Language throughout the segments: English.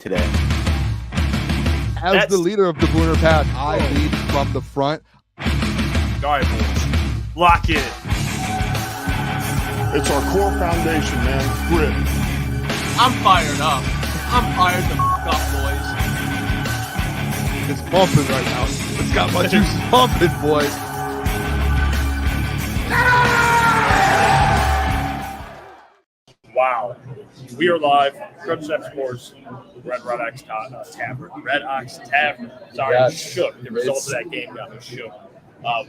today. As the leader of the Booner Pack, I lead from the front. All right, boys. Lock in. It's our core foundation, man. Grit. I'm fired up. I'm fired the f*** up, boys. It's pumping right now. It's got my juices pumping, boys. Wow. We are live. Grub Chef Sports, Red Ox Tavern. Red Ox Tavern. Sorry, Yes. shook. The result of that game got me shook.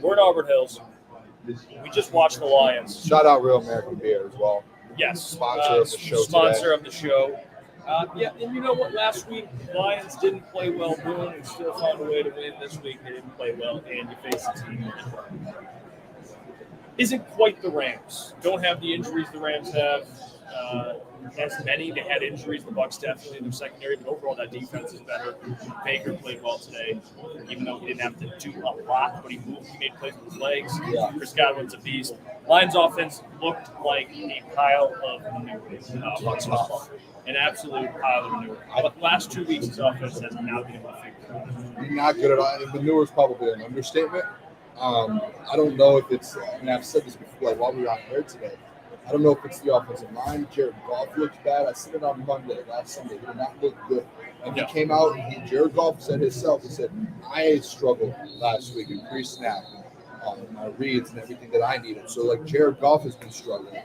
We're in Auburn Hills. We just watched the Lions. Shout out Real American Beer as well. Yes. Sponsor of the show Sponsor of the show. Yeah, and you know what? Last week, the Lions didn't play well doing and still found a way to win. This week, they didn't play well, and you face a team that isn't quite the Rams. Don't have the injuries the Rams have. As many. They had injuries. The Bucs definitely in their secondary, but overall that defense is better. Baker played well today, even though he didn't have to do a lot, but he moved. He made plays with his legs. Yeah. Chris Godwin's a beast. Lions offense looked like a pile of manure. An absolute pile of manure. But last 2 weeks, his offense has not been able to figure it out. Not good at all. Manure is probably an understatement. I don't know if it's, and I've said this before, like while we were on air today, I don't know if it's the offensive line. Jared Goff looks bad. I said it on Monday, last Sunday. He did not look good. And he came out and Jared Goff said himself, he said, I struggled last week in pre-snap and my reads and everything that I needed. So, like, Jared Goff has been struggling.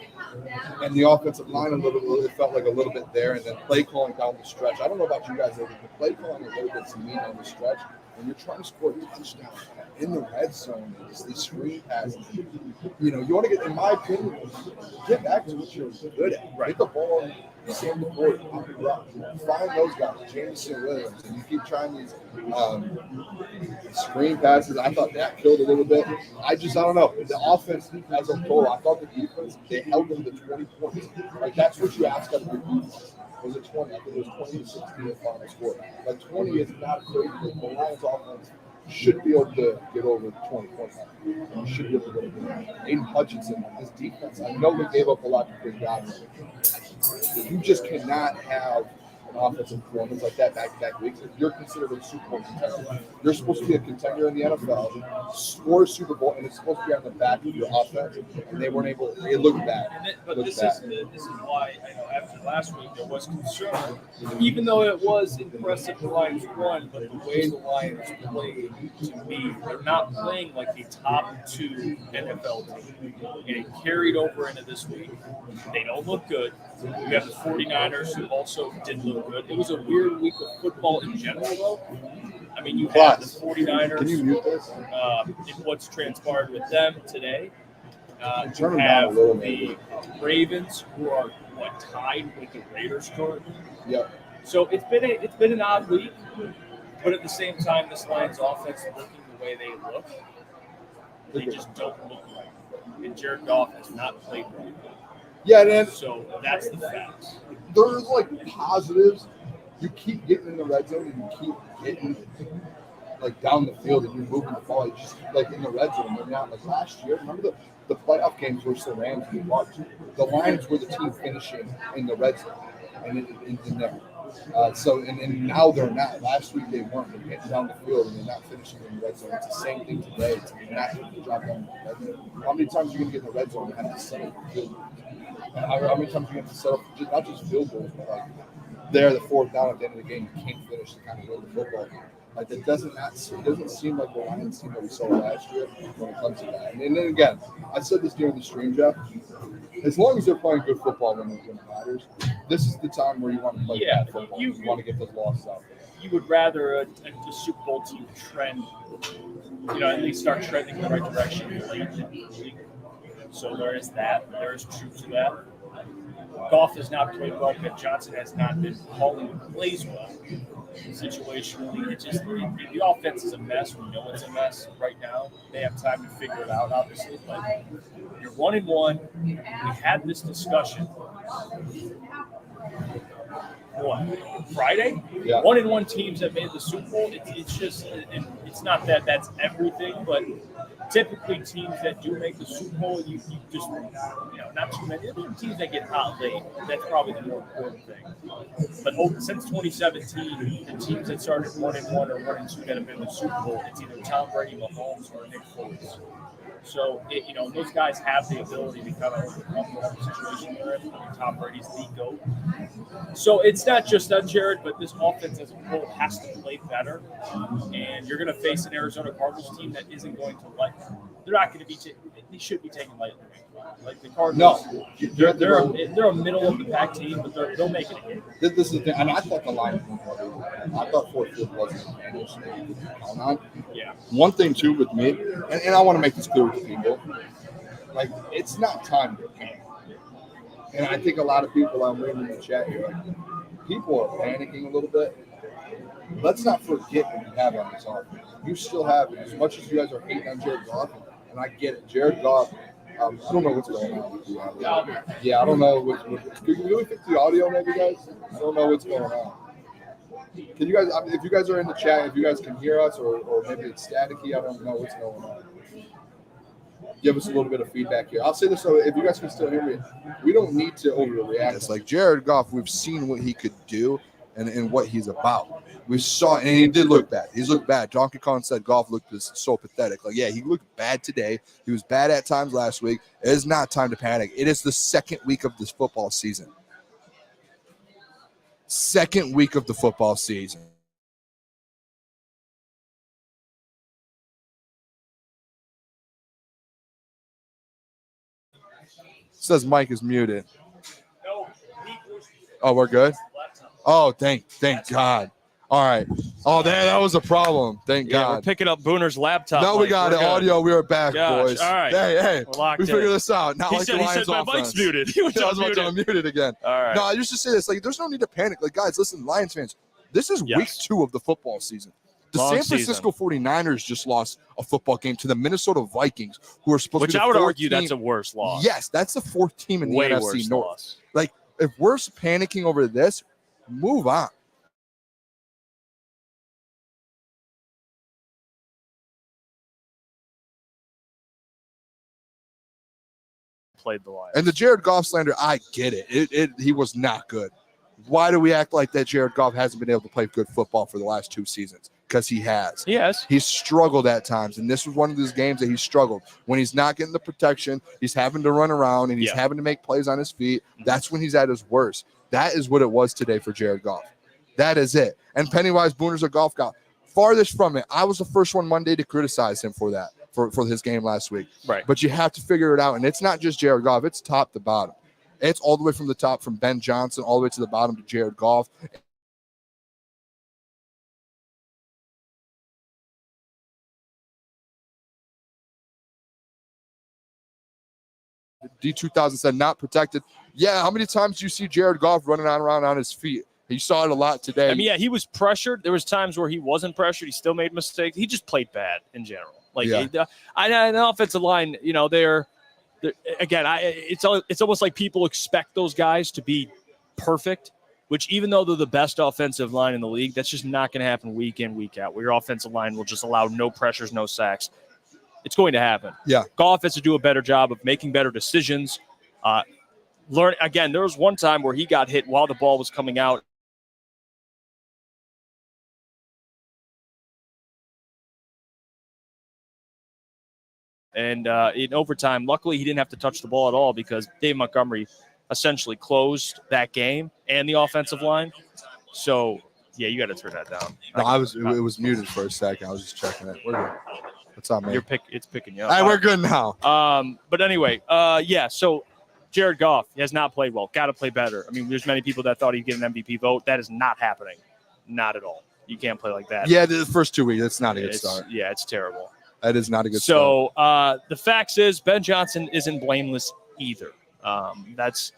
And the offensive line it felt like a little bit there. And then play calling down the stretch. I don't know about you guys, but play calling a little bit to me on the stretch. When you're trying to score a touchdown in the red zone, these screen passes, you want to get, in my opinion, get back to what you're good at. Right. Get the ball, same the board, find those guys, Jameson Williams, and you keep trying these screen passes. I thought that killed a little bit. I don't know. The offense as a whole, I thought the defense, they held them to 20 points. Like, that's what you ask out of your defense. Was it 20? I think it was 20-16 the final score. Like, 20 is not crazy. The Lions offense should be able to get over the 20 points. You should be able to get over it. Aiden Hutchinson, his defense, I know they gave up a lot to Chris Godwin. You just cannot have an offensive performance like that back-to-back weeks. If you're considered a Super Bowl contender, you're supposed to be a contender in the NFL, score a Super Bowl, and it's supposed to be on the back of your offense, and they weren't able. It looked bad. This is why I know after last week there was concern, even though it was impressive the Lions won, but the way the Lions played, to me, they're not playing like a top 2 NFL team. And it carried over into this week. They don't look good. We have the 49ers who also didn't look good. It was a weird week of football in general, though. I mean, you have the 49ers. Can you mute this? In what's transpired with them today. Turn You them down have a little, the Ravens, who are tied with the Raiders currently. Yep. So it's been an odd week, but at the same time, this Lions offense looking the way they look, they just don't look right. And Jared Goff has not played right. Yeah, and So that's the facts. there's like positives. You keep getting in the red zone and you keep getting like down the field and you're moving the ball. It's just like in the red zone. They're not like last year. Remember the playoff games were the Rams and the Bucs. The Lions were the team finishing in the red zone and in there. And now they're not. Last week they weren't. They're getting down the field and they're not finishing in the red zone. It's the same thing today. It's not going to drop down in the red zone. How many times are you going to get in the red zone and have to settle for field goals? How many times are you going to settle for not just field goals, but like there, the fourth down at the end of the game, you can't finish to kind of win the football game. Like it doesn't seem like the Lions team that we saw last year when it comes to that. And then again, I said this during the stream, Jeff. As long as they're playing good football when it matters, this is the time where you want to play bad football. You want to get those losses out there. You would rather a Super Bowl team trend, at least start trending in the right direction late in the league. So there is that. There is truth to that. Goff has not played well. Pitt Johnson has not been calling plays well. Situationally, the offense is a mess. We know it's a mess right now. They have time to figure it out, obviously. But you're 1-1. We had this discussion. Friday. Yeah. 1-1 teams that made the Super Bowl. It's not that that's everything, but typically teams that do make the Super Bowl, you just not too many. There are teams that get hot late. That's probably the more important thing. But since 2017, the teams that started 1-1 or 1-2 that have been in the Super Bowl, it's either Tom Brady, Mahomes, or Nick Foles. So, those guys have the ability to kind of overcome whatever situation they're in. Tom Brady's the GOAT. So it's not just on Jared, but this offense as a whole has to play better. And you're going to face an Arizona Cardinals team that isn't going to they're not going to be they should be taken lightly. Like the Cardinals, they're a middle of the pack team, but they'll make it a game. This is the thing, and I thought the line was I thought Fort Field wasn't an advantage that you could count on. Yeah. One thing too with me, and I want to make this clear with people, like it's not time to panic. And I think a lot of people I'm reading in the chat here, like, people are panicking a little bit. Let's not forget what you have on this offense. You still have, as much as you guys are hating on Jared Goff, and I get it, Jared Goff. I don't know what's going on with the audio. Yeah, I don't know. Can you really fix the audio, maybe, guys? I don't know what's going on. Can you guys, if you guys are in the chat, if you guys can hear us, or maybe it's staticky, I don't know what's going on. Give us a little bit of feedback here. I'll say this, so if you guys can still hear me, we don't need to overreact. It's like Jared Goff, we've seen what he could do and what he's about. We saw, and he did look bad. He's looked bad. Donkey Kong said Goff looked so pathetic. Like, yeah, he looked bad today. He was bad at times last week. It is not time to panic. It is the second week of this football season. Second week of the football season. Says Mike is muted. Oh, we're good? Oh, thank God. All right. Oh, that was a problem. Thank God. We're picking up Booner's laptop. No, we got it. Audio. We are back, boys. All right. Hey. We figured this out. Not he like said, the Lions my offense. mic's muted. He was muted again. All right. No, I used to say this. Like, there's no need to panic. Like, guys, listen, Lions fans, this is week 2 of the football season. The Long San Francisco 49ers just lost a football game to the Minnesota Vikings, who are supposed to be the I would fourth argue team. that's a worse loss. Yes, that's the 4th team in the Way NFC worse North. loss. Like, if we're panicking over this, move on. Played the Lions. And the Jared Goff slander, I get it. He was not good. Why do we act like that Jared Goff hasn't been able to play good football for the last 2 seasons? Because he has. Yes. He's struggled at times, and this was one of those games that he struggled. When he's not getting the protection, he's having to run around, and he's having to make plays on his feet. That's when he's at his worst. That is what it was today for Jared Goff. That is it. And Pennywise Booner's a golf guy. Farthest from it. I was the first one Monday to criticize him for that, for his game last week. Right. But you have to figure it out, and it's not just Jared Goff. It's top to bottom. It's all the way from the top, from Ben Johnson, all the way to the bottom to Jared Goff. D2000 said not protected. Yeah, how many times do you see Jared Goff running around on his feet? You saw it a lot today. I mean, yeah, he was pressured. There was times where he wasn't pressured. He still made mistakes. He just played bad in general. Like, the offensive line, they're again, it's almost like people expect those guys to be perfect, which even though they're the best offensive line in the league, that's just not going to happen week in, week out, where your offensive line will just allow no pressures, no sacks. It's going to happen. Yeah. Goff has to do a better job of making better decisions. Again, there was one time where he got hit while the ball was coming out. And in overtime, luckily he didn't have to touch the ball at all because Dave Montgomery essentially closed that game and the offensive line. So, yeah, you got to turn that down. No, it was muted for a second. I was just checking it. We're good. What's up, man? It's picking you up. All right, we're good now. But anyway, so Jared Goff has not played well. Got to play better. I mean, there's many people that thought he'd get an MVP vote. That is not happening. Not at all. You can't play like that. Yeah, the first 2 weeks, that's not a good start. Yeah, it's terrible. That is not a good start. So the facts is Ben Johnson isn't blameless either. That's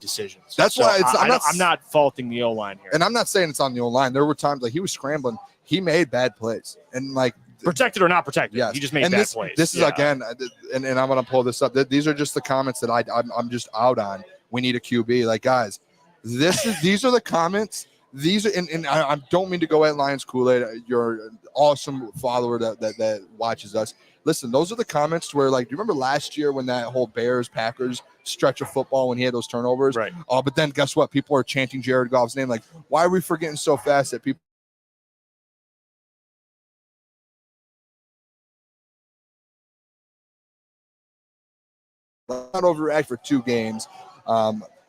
decisions. That's why I'm not faulting the O-line here. And I'm not saying it's on the O-line. There were times like he was scrambling. He made bad plays. And like Protected or not protected. Yes. He just made bad plays. This is, again, and I'm going to pull this up. These are just the comments that I'm just out on. We need a QB. Like, guys, these are the comments. These are, and I don't mean to go at Lions Kool-Aid. You're an awesome follower that watches us. Listen, those are the comments where, like, do you remember last year when that whole Bears-Packers stretch of football when he had those turnovers? Right. But then guess what? People are chanting Jared Goff's name. Like, why are we forgetting so fast that people let's not overreact for 2 games.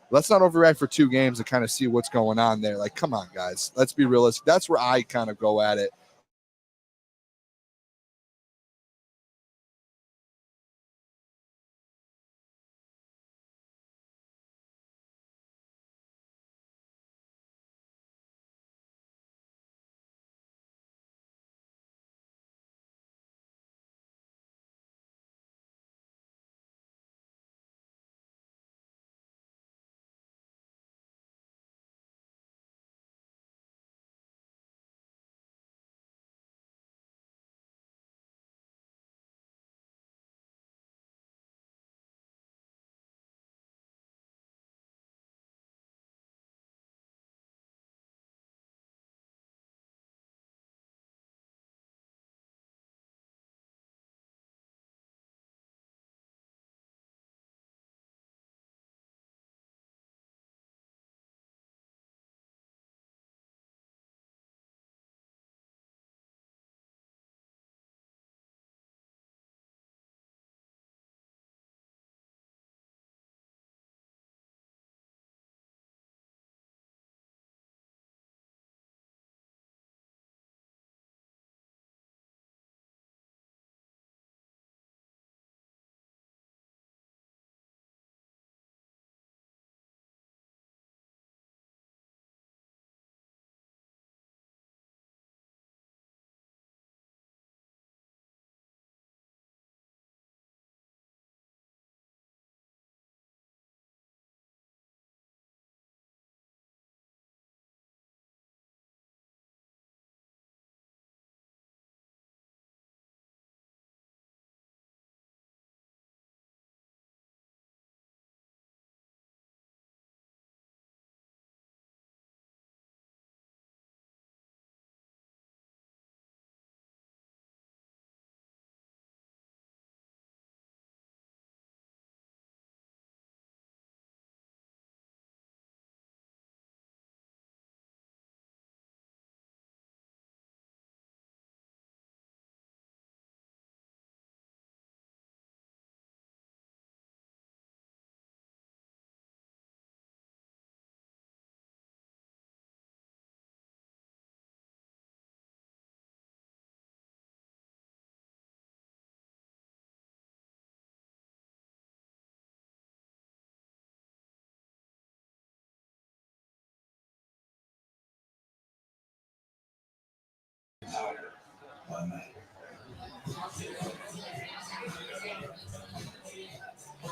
Let's not overreact for 2 games and kind of see what's going on there. Like, come on, guys. Let's be realistic. That's where I kind of go at it.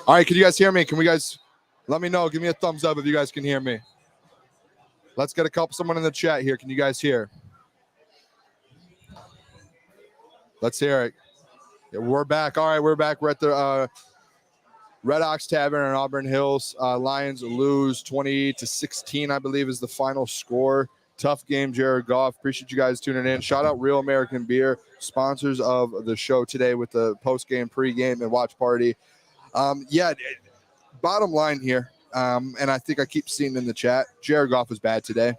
All right, can you guys hear me? Can we guys let me know? Give me a thumbs up if you guys can hear me. Let's get someone in the chat here. Can you guys hear? Let's hear it. Yeah, we're back. All right, we're back. We're at the Red Ox Tavern in Auburn Hills. Lions lose 20-16, I believe, is the final score. Tough game, Jared Goff. Appreciate you guys tuning in. Shout out Real American Beer, sponsors of the show today with the post-game, pre-game, and watch party. Bottom line here, and I think I keep seeing in the chat, Jared Goff was bad today.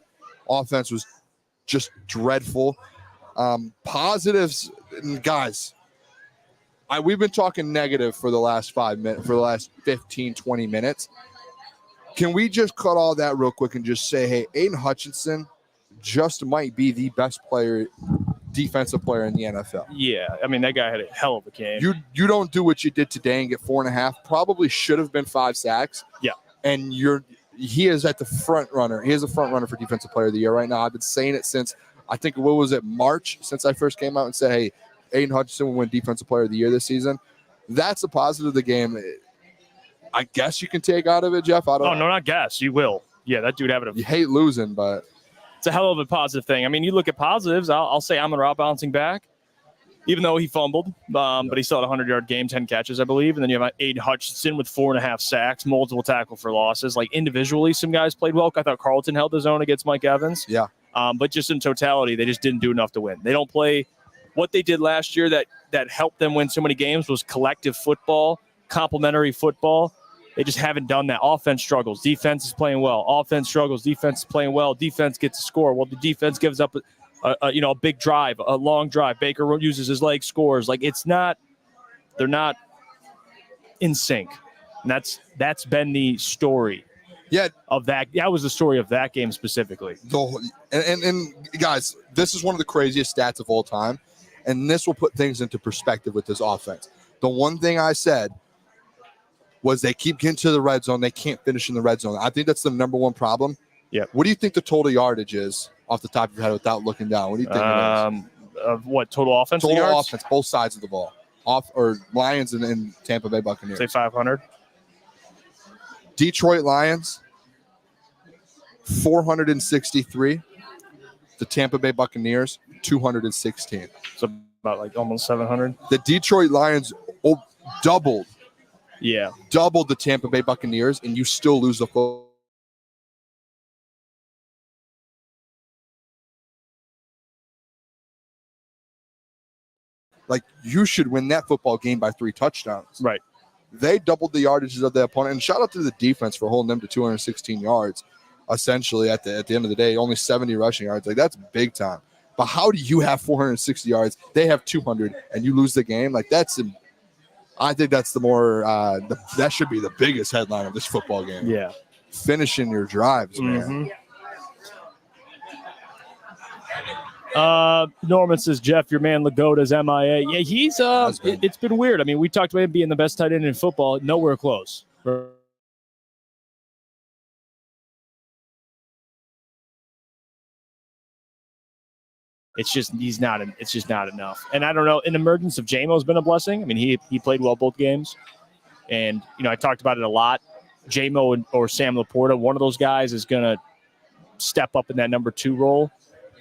Offense was just dreadful. Positives, guys, we've been talking negative for the last 5 minutes, for the last 15, 20 minutes. Can we just cut all that real quick and just say, hey, Aiden Hutchinson just might be the best defensive player in the NFL. Yeah, I mean, that guy had a hell of a game. You don't do what you did today and get 4.5. Probably should have been 5 sacks. Yeah. And he is at the front runner. He is a front runner for Defensive Player of the Year right now. I've been saying it since, I think, what was it, March, since I first came out and said, hey, Aiden Hutchinson will win Defensive Player of the Year this season. That's a positive of the game. I guess you can take out of it, Jeff. No, not guess. You will. Yeah, that dude having You hate losing, but it's a hell of a positive thing. I mean, you look at positives. I'll say Amon-Ra bouncing back. even though he fumbled, but he still had a 100-yard game, 10 catches, I believe. And then you have Aiden Hutchinson with 4.5 sacks, multiple tackle for losses. Like individually, some guys played well. I thought Carlton held his own against Mike Evans. Yeah. But just in totality, they just didn't do enough to win. They don't play what they did last year that helped them win so many games was collective football, complementary football. They just haven't done that. Offense struggles. Defense is playing well. Offense struggles. Defense is playing well. Defense gets a score. Well, the defense gives up a big drive, a long drive. Baker uses his leg, scores. Like they're not in sync. And that's been the story. Yeah, of that. That was the story of that game specifically. And guys, this is one of the craziest stats of all time, and this will put things into perspective with this offense. The one thing I said was they keep getting to the red zone. They can't finish in the red zone. I think that's the number one problem. Yeah. What do you think the total yardage is off the top of your head without looking down? What do you think it is? Of what, total offense? Total yards? offense, both sides of the ball. Lions and Tampa Bay Buccaneers. Say 500. Detroit Lions, 463. The Tampa Bay Buccaneers, 216. So about like almost 700. The Detroit Lions doubled the Tampa Bay Buccaneers, and you still lose the football. Like, you should win that football game by 3 touchdowns. Right. They doubled the yardages of the opponent, and shout out to the defense for holding them to 216 yards. Essentially, at the end of the day, only 70 rushing yards. Like, that's big time. But how do you have 460 yards? They have 200, and you lose the game? Like, I think that's the more that should be the biggest headline of this football game. Yeah. Finishing your drives, man. Norman says, Jeff, your man Lagoda's MIA. Yeah, he's it's been weird. I mean, we talked about him being the best tight end in football. Nowhere close. It's just not enough. And I don't know. An emergence of JMO's been a blessing. I mean, he played well both games. And, I talked about it a lot. JMO or Sam Laporta, one of those guys is going to step up in that number 2 role.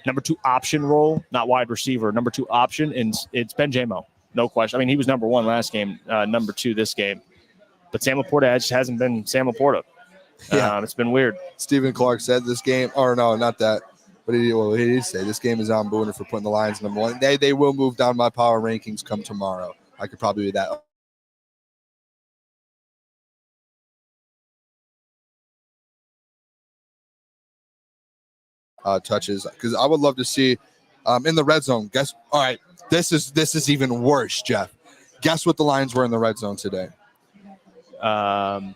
Number 2 option role, not wide receiver, number 2 option, and it's been JMO, no question. I mean, he was number 1 last game, number 2 this game. But Sam Laporta just hasn't been Sam Laporta. Yeah. It's been weird. Stephen Clark said this game, or no, not that. What did he did say? This game is on Booner for putting the Lions number 1. They will move down my power rankings come tomorrow. I could probably do that. Touches, because I would love to see in the red zone. All right, this is even worse, Jeff. Guess what the Lions were in the red zone today? 1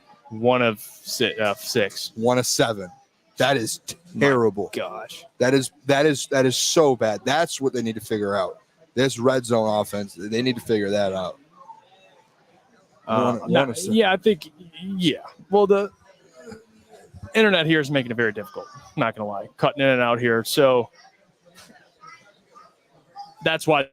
of 6. 1 of 7. That is terrible. My gosh, that is so bad. That's what they need to figure out. This red zone offense, they need to figure that out. I think. Well, the internet here is making it very difficult. I'm not going to lie. Cutting in and out here. So that's why.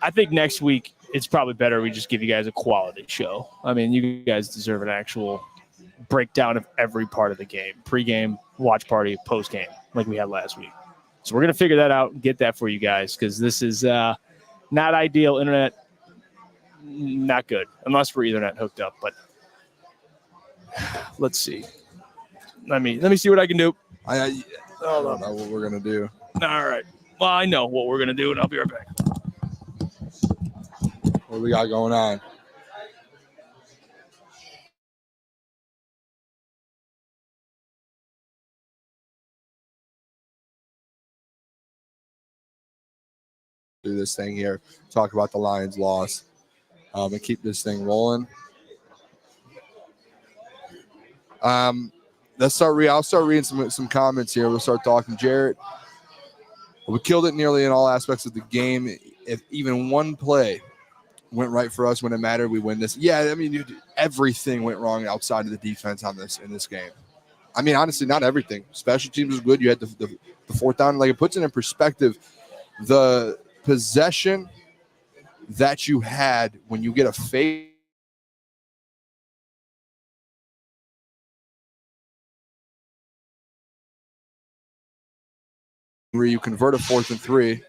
I think next week it's probably better we just give you guys a quality show. I mean, you guys deserve an actual breakdown of every part of the game. Pre-game, watch party, post-game, like we had last week. So we're going to figure that out and get that for you guys, because this is not ideal. Internet, not good, unless we're Ethernet hooked up. But let's see. Let me see what I can do. I don't know what we're going to do. All right. Well, I know what we're going to do, and I'll be right back. What do we got going on? Do this thing here. Talk about the Lions' loss, and keep this thing rolling. Let's start. I'll start reading some comments here. We'll start talking. Jarrett, we killed it nearly in all aspects of the game. If even one play went right for us when it mattered, we win this. Yeah, I mean, everything went wrong outside of the defense in this game. I mean, honestly, not everything. Special teams was good. You had the 4th down. Like, it puts it in perspective. The possession that you had when you get a fake where you convert a 4th and 3,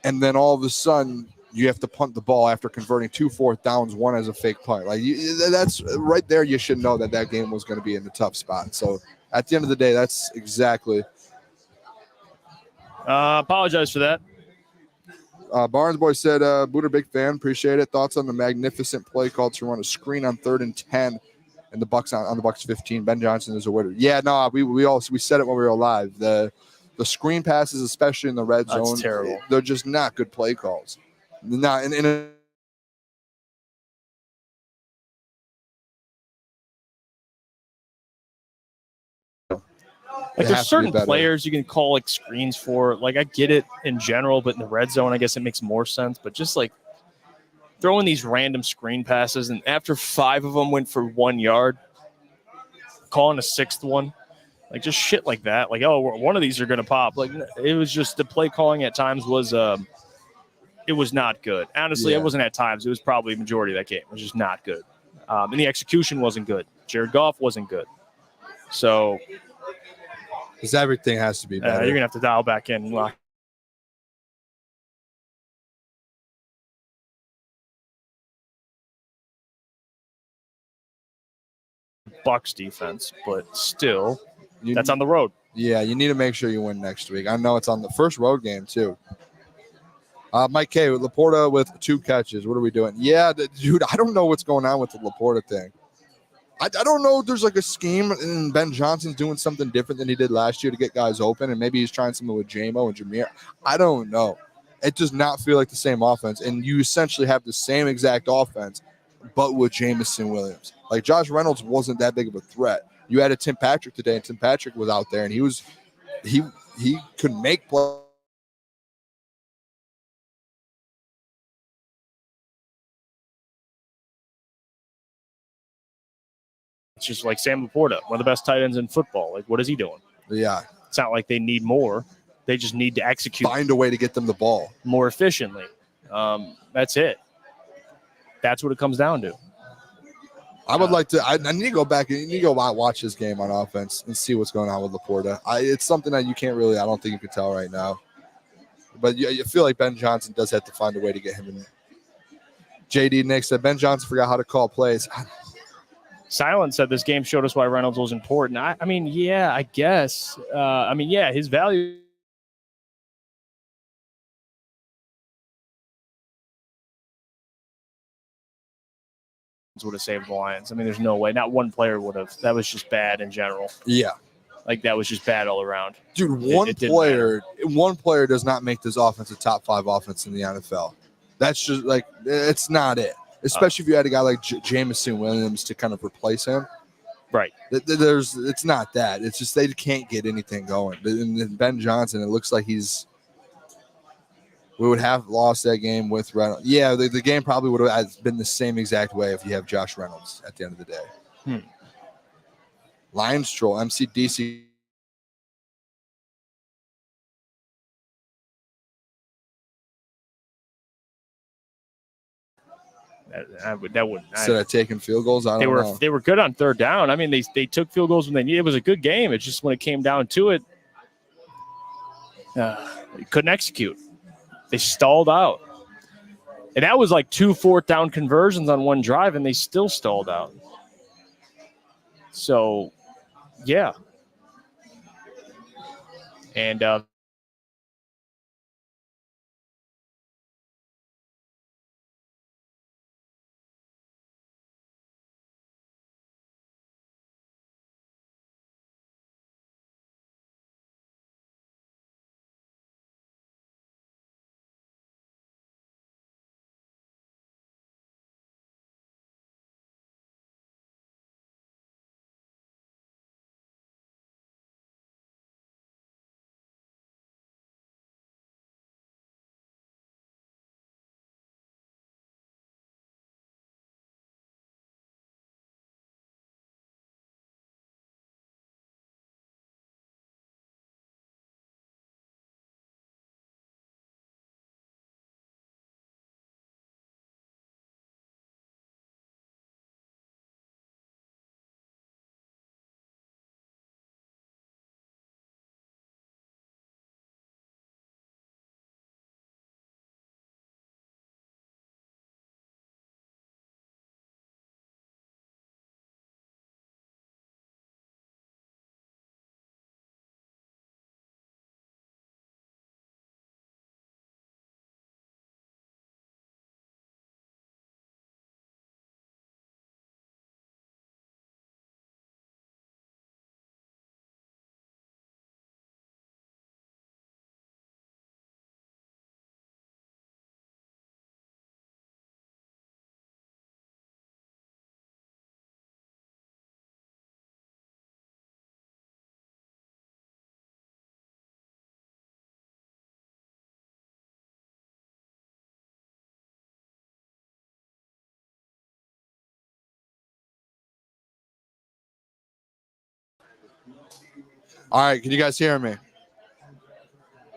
and then all of a sudden you have to punt the ball after converting 2 4th downs, one as a fake punt. Like that's right there. You should know that game was going to be in a tough spot. So at the end of the day, that's exactly. Apologize for that. Barnes Boy said, Booter, big fan. Appreciate it. Thoughts on the magnificent play call to run a screen on 3rd and 10 and the Bucks on the Bucks 15. Ben Johnson is a winner. Yeah, no, we said it when we were live. The screen passes, especially in the red zone, that's terrible. They're just not good play calls. Not in a like there's certain players you can call like screens for. Like I get it in general, but in the red zone, I guess it makes more sense. But just like throwing these random screen passes, and after 5 of them went for 1 yard, calling a 6th one, like just shit like that. Like, oh, one of these are gonna pop. Like it was just the play calling at times was it was not good. Honestly, It wasn't at times. It was probably the majority of that game. It was just not good. And the execution wasn't good. Jared Goff wasn't good. So because everything has to be better. You're gonna have to dial back in. Bucks defense, but still, that's on the road. Yeah, you need to make sure you win next week. I know it's on the first road game too. Mike K. Laporta with 2 catches. What are we doing? Yeah, dude, I don't know what's going on with the Laporta thing. I don't know if there's like a scheme and Ben Johnson's doing something different than he did last year to get guys open, and maybe he's trying something with J-Mo and Jameer. I don't know. It does not feel like the same offense, and you essentially have the same exact offense, but with Jamison Williams. Like Josh Reynolds wasn't that big of a threat. You added Tim Patrick today, and Tim Patrick was out there, and he could make plays. It's just like Sam Laporta, one of the best tight ends in football. Like, what is he doing? Yeah. It's not like they need more. They just need to execute. Find a way to get them the ball more efficiently. That's it. That's what it comes down to. I would like to. I need to go back and you need to go watch this game on offense and see what's going on with Laporta. It's something that you can't really. I don't think you can tell right now. But you feel like Ben Johnson does have to find a way to get him in. JD Nick said Ben Johnson forgot how to call plays. Silent said this game showed us why Reynolds was important. I mean, yeah, I guess. His value. Would have saved the Lions. I mean, there's no way. Not one player would have. That was just bad in general. Yeah. Like, that was just bad all around. Dude, one player does not make this offense a top 5 offense in the NFL. That's just, like, it's not it. Especially if you had a guy like Jamison Williams to kind of replace him. Right. It's not that. It's just they can't get anything going. And Ben Johnson, it looks like we would have lost that game with Reynolds. Yeah, the game probably would have been the same exact way if you have Josh Reynolds at the end of the day. Lions troll, MCDC. That wouldn't. Instead of taking field goals, I don't know. They were good on 3rd down. I mean, they took field goals when they needed. It was a good game. It's just when it came down to it, they couldn't execute. They stalled out. And that was like 2 4th down conversions on one drive, and they still stalled out. So, yeah. And All right, can you guys hear me?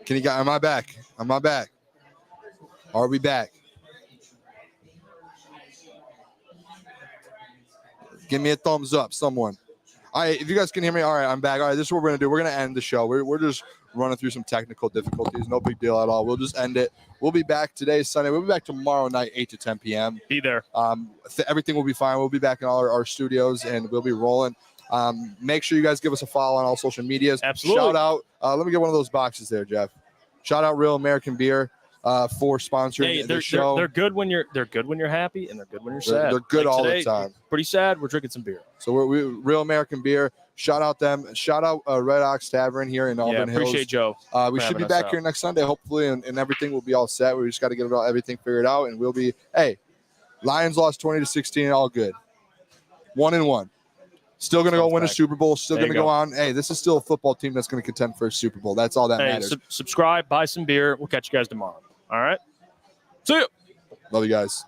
Can you guys? Am I back? Am I back? Are we back? Give me a thumbs up, someone. All right, if you guys can hear me, all right, I'm back. All right, this is what we're going to do. We're going to end the show. We're just running through some technical difficulties. No big deal at all. We'll just end it. We'll be back today, Sunday. We'll be back tomorrow night, 8 to 10 p.m. Be there. Everything will be fine. We'll be back in all our studios, and we'll be rolling. Make sure you guys give us a follow on all social medias. Absolutely. Shout out. Let me get one of those boxes there, Jeff. Shout out Real American Beer for sponsoring the show. They're good when you're happy, and they're good when you're sad. They're good all today, the time. Pretty sad. We're drinking some beer. So we're Real American Beer. Shout out them. Shout out Red Ox Tavern here in Auburn Hills. Appreciate Joe. We should be back here next Sunday, hopefully, and everything will be all set. We just got to get everything figured out, and we'll be. Hey, Lions lost 20-16, all good. 1-1. Still going to go win a Super Bowl. Still going to go on. Hey, this is still a football team that's going to contend for a Super Bowl. That's all that matters. Subscribe, buy some beer. We'll catch you guys tomorrow. All right. See you. Love you guys.